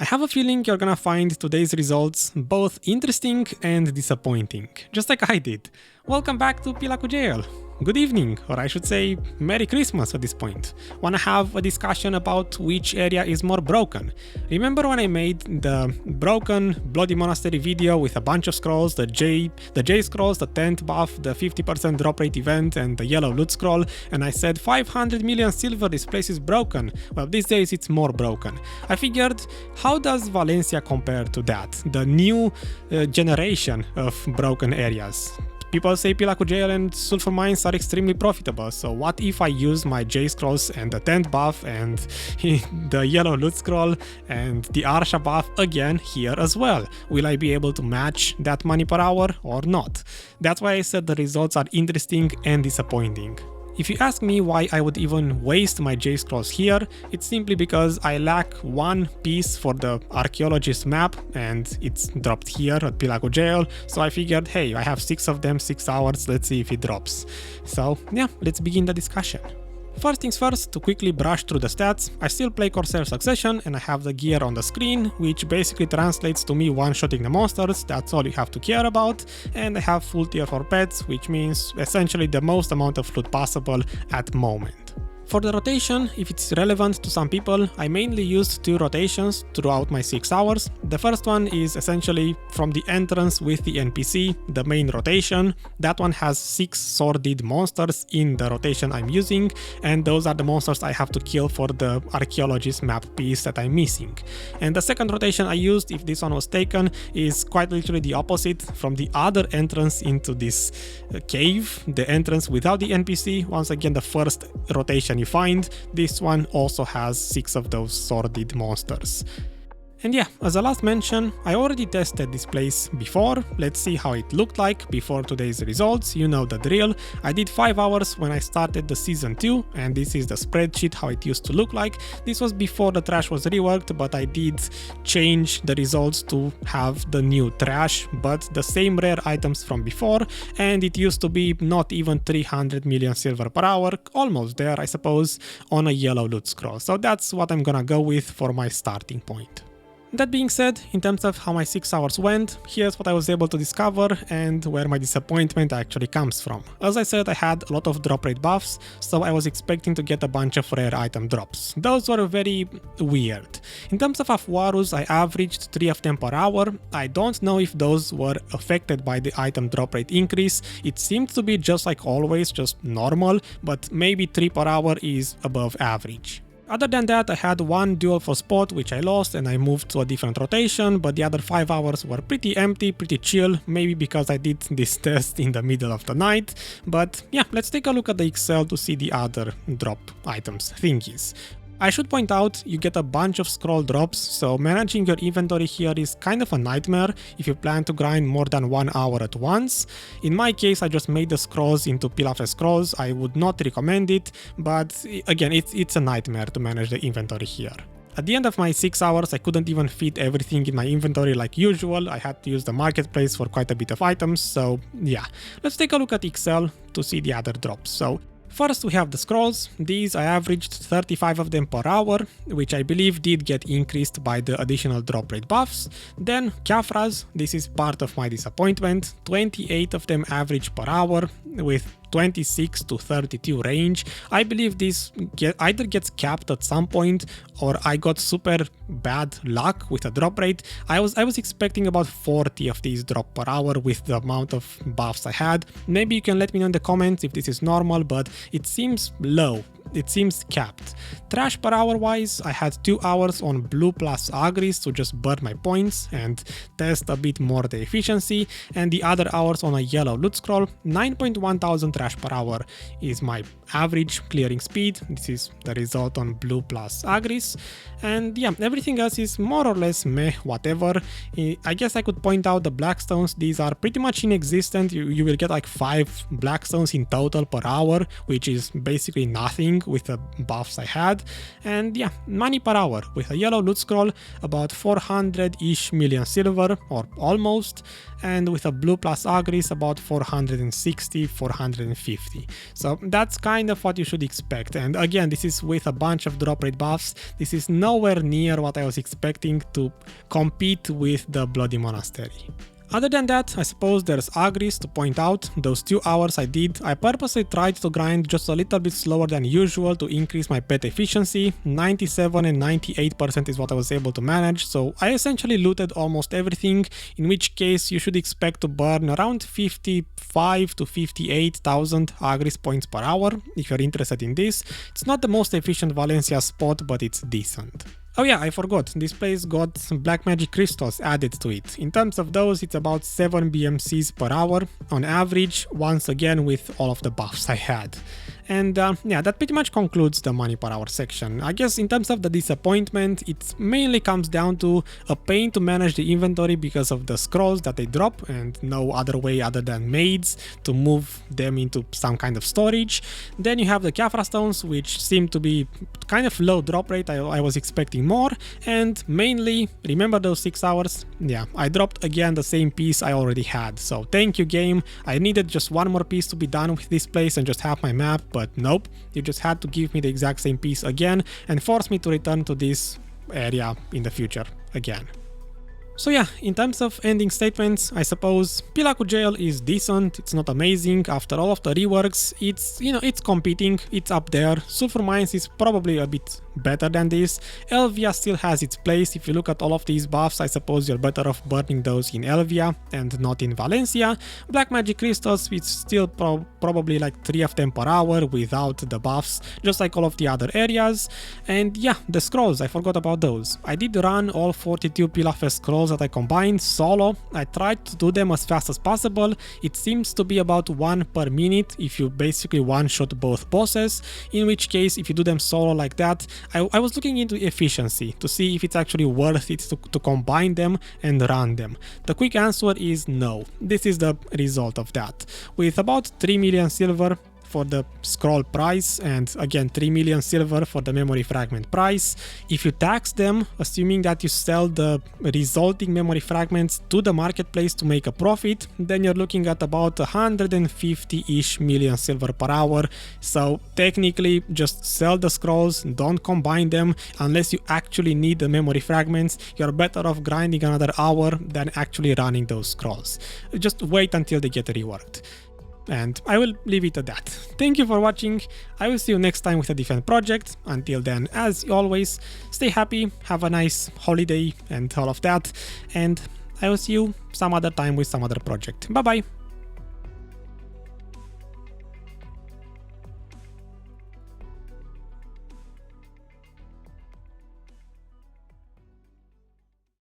I have a feeling you're gonna find today's results both interesting and disappointing, just like I did. Welcome back to Pila Ku Jail. Good evening, or I should say Merry Christmas at this point. Wanna have a discussion about which area is more broken. Remember when I made the broken Bloody Monastery video with a bunch of scrolls, the J scrolls, the 10th buff, the 50% drop rate event and the yellow loot scroll, and I said 500 million silver, this place is broken. Well, these days it's more broken. I figured, how does Valencia compare to that? The new generation of broken areas. People say Pila Ku Jail and sulfur mines are extremely profitable, so what if I use my J scrolls and the 10th buff and the yellow loot scroll and the Arsha buff again here as well? Will I be able to match that money per hour or not? That's why I said the results are interesting and disappointing. If you ask me why I would even waste my J scrolls here, it's simply because I lack one piece for the Archeologist Map and it's dropped here at Pila Ku Jail, so I figured, hey, I have 6 of them, 6 hours, let's see if it drops. So yeah, let's begin the discussion. First things first, to quickly brush through the stats, I still play Corsair Succession and I have the gear on the screen, which basically translates to me one-shotting the monsters, that's all you have to care about, and I have full tier 4 pets, which means essentially the most amount of loot possible at the moment. For the rotation, if it's relevant to some people, I mainly used 2 rotations throughout my 6 hours. The first one is essentially from the entrance with the NPC, the main rotation. That one has 6 sworded monsters in the rotation I'm using, and those are the monsters I have to kill for the Archeologist Map piece that I'm missing. And the second rotation I used, if this one was taken, is quite literally the opposite from the other entrance into this cave, the entrance without the NPC. Once again, the first rotation you find, this one also has 6 of those sworded monsters. And yeah, as a last mention, I already tested this place before. Let's see how it looked like before today's results. You know the drill. I did 5 hours when I started the season 2, and this is the spreadsheet how it used to look like. This was before the trash was reworked, but I did change the results to have the new trash, but the same rare items from before, and it used to be not even 300 million silver per hour, almost there I suppose, on a yellow loot scroll. So that's what I'm gonna go with for my starting point. That being said, in terms of how my 6 hours went, here's what I was able to discover and where my disappointment actually comes from. As I said, I had a lot of drop rate buffs, so I was expecting to get a bunch of rare item drops. Those were very weird. In terms of Afuarus, I averaged 3 of them per hour. I don't know if those were affected by the item drop rate increase. It seemed to be just like always, just normal, but maybe 3 per hour is above average. Other than that, I had 1 duel for spot which I lost and I moved to a different rotation, but the other 5 hours were pretty empty, pretty chill, maybe because I did this test in the middle of the night. But yeah, let's take a look at the Excel to see the other drop items thingies. I should point out, you get a bunch of scroll drops, so managing your inventory here is kind of a nightmare if you plan to grind more than 1 hour at once. In my case, I just made the scrolls into Pila Fe Scrolls. I would not recommend it, but again, it's a nightmare to manage the inventory here. At the end of my 6 hours, I couldn't even fit everything in my inventory like usual. I had to use the marketplace for quite a bit of items, so yeah. Let's take a look at Excel to see the other drops. So first we have the scrolls. These I averaged 35 of them per hour, which I believe did get increased by the additional drop rate buffs. Then Khafras, this is part of my disappointment, 28 of them average per hour with 26 to 32 range. I believe this either gets capped at some point or I got super bad luck with a drop rate. I was expecting about 40 of these drop per hour with the amount of buffs I had. Maybe you can let me know in the comments if this is normal, but it seems low. It seems capped. Trash per hour wise, I had 2 hours on blue plus Agris to just burn my points and test a bit more the efficiency, and the other hours on a yellow loot scroll. 9.1 thousand trash per hour is my average clearing speed. This is the result on blue plus Agris, and yeah, everything else is more or less meh, whatever. I guess I could point out the blackstones. These are pretty much inexistent. You will get like 5 blackstones in total per hour, which is basically nothing. with the buffs I had. And yeah, money per hour with a yellow loot scroll, about 400-ish million silver, or almost, and with a blue plus Agris about 460, 450. So that's kind of what you should expect. And again, this is with a bunch of drop rate buffs. This is nowhere near what I was expecting to compete with the Bloody Monastery. Other than that, I suppose there's Agris to point out. Those 2 hours I did, I purposely tried to grind just a little bit slower than usual to increase my pet efficiency. 97 and 98% is what I was able to manage, so I essentially looted almost everything, in which case you should expect to burn around 55 to 58,000 Agris points per hour if you're interested in this. It's not the most efficient Valencia spot, but it's decent. Oh yeah, I forgot, this place got black magic crystals added to it. In terms of those, it's about 7 BMCs per hour on average, once again with all of the buffs I had. And yeah, that pretty much concludes the money per hour section. I guess in terms of the disappointment, it mainly comes down to a pain to manage the inventory because of the scrolls that they drop and no other way other than maids to move them into some kind of storage. Then you have the Kafra stones, which seem to be kind of low drop rate. I was expecting more, and mainly, remember those 6 hours? Yeah, I dropped again the same piece I already had. So thank you, game. I needed just one more piece to be done with this place and just have my map, but nope, you just had to give me the exact same piece again and force me to return to this area in the future again. So yeah, in terms of ending statements, I suppose Pila Ku Jail is decent, it's not amazing. After all of the reworks, it's, you know, it's competing, it's up there. Sulfur Mines is probably a bit better than this. Elvia still has its place. If you look at all of these buffs, I suppose you're better off burning those in Elvia and not in Valencia. Black magic crystals, it's still probably like 3 of them per hour without the buffs, just like all of the other areas. And yeah, the scrolls, I forgot about those. I did run all 42 Pila Fe Scrolls that I combined solo. I tried to do them as fast as possible. It seems to be about 1 per minute if you basically one-shot both bosses, in which case if you do them solo like that, I was looking into efficiency to see if it's actually worth it to combine them and run them. The quick answer is no. This is the result of that. With about 3 million silver for the scroll price and again 3 million silver for the memory fragment price. If you tax them, assuming that you sell the resulting memory fragments to the marketplace to make a profit, then you're looking at about 150-ish million silver per hour. So technically just sell the scrolls, don't combine them unless you actually need the memory fragments. You're better off grinding another hour than actually running those scrolls. Just wait until they get reworked. And I will leave it at that. Thank you for watching. I will see you next time with a different project. Until then, as always, stay happy, have a nice holiday and all of that, and I will see you some other time with some other project. Bye bye!